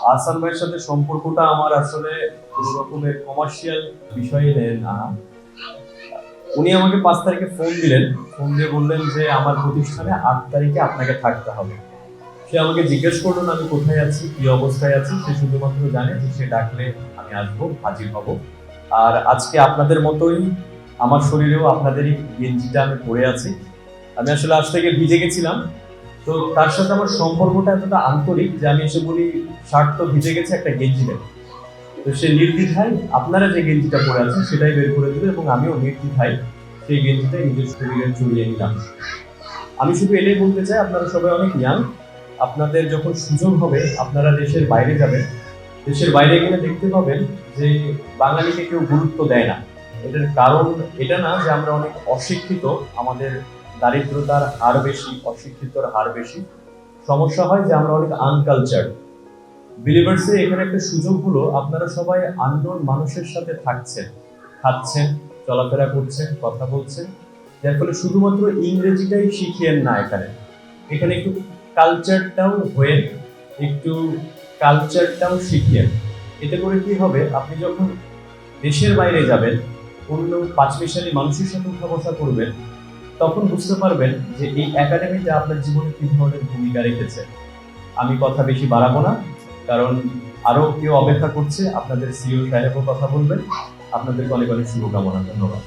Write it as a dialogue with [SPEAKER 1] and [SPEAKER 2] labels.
[SPEAKER 1] আহসান ভাইয়ের সাথে সম্পর্কটা আমার আসলে কোনো রকমের কমার্শিয়াল বিষয়ে না। উনি আমাকে 5 তারিখে ফোন দিলেন। ফোন দিয়ে বললেন যে আমার প্রতিষ্ঠানে 8 তারিখে আপনাকে থাকতে হবে। সে আমাকে জিজ্ঞেস করলো না আমি কোথায় আছি, কি অবস্থায় আছি। সে শুধুমাত্র জানে যে সে ডাকলে আমি আসবো, হাজির হব। আর আজকে আপনাদের মতোই আমার শরীরেও আপনাদেরই গেঞ্জিটা আমি পরে আছি। আমি আসলে আজ থেকে ভিজে গেছিলাম। তো তার সাথে আমার সম্পর্কটা এতটা আন্তরিক যে আমি এসে বলি, শার্ট তো ভিজে গেছে, একটা গেঞ্জি দেন। তো সে নির্দ্বিধায় আপনারা যে গেঞ্জিটা পরে আছেন সেটাই বের করে দিল এবং আমিও নির্দ্বিধায় সেই গেঞ্জিটাই নিজের শরীরে জড়িয়ে নিলাম। আমি শুধু এটাই বলতে চাই, আপনারা সবাই অনেক ইয়াং। আপনাদের যখন সুযোগ হবে আপনারা দেশের বাইরে যাবেন, দেশের বাইরে গেলে দেখতে পাবেন যে বাঙালিকে কেউ গুরুত্ব দেয় না। এটার কারণ এটা না যে আমরা অনেক অশিক্ষিত, আমাদের দারিদ্রতার হার বেশি, অশিক্ষিতর হার বেশি। সমস্যা হয় যে আমরা অনেক আনকালচার। বিলিভার্সে এখানে একটা সুযোগ হলো, আপনারা সবাই আননোন মানুষের সাথে থাকছেন, খাচ্ছেন, চলাফেরা করছেন, কথা বলছেন, যার ফলে শুধুমাত্র ইংরেজিটাই শিখিয়েন না। এখানে এখানে একটু কালচারটাও হয়ে, একটু কালচারটাও শিখিয়েন। এতে করে কি হবে, আপনি যখন দেশের বাইরে যাবেন, অন্য পাঁচমিশালী মানুষের সাথে উঠা বসা করবেন, তখন বুঝতে পারবেন যে এই একাডেমিটা আপনার জীবনে কি ধরনের ভূমিকা রেখেছে। আমি কথা বেশি বাড়াবো না, কারণ আরো কেউ অপেক্ষা করছে। আপনাদের সিইও সাহেবও কথা বলবেন। আপনাদেরকে অনেক অনেক শুভকামনা। ধন্যবাদ।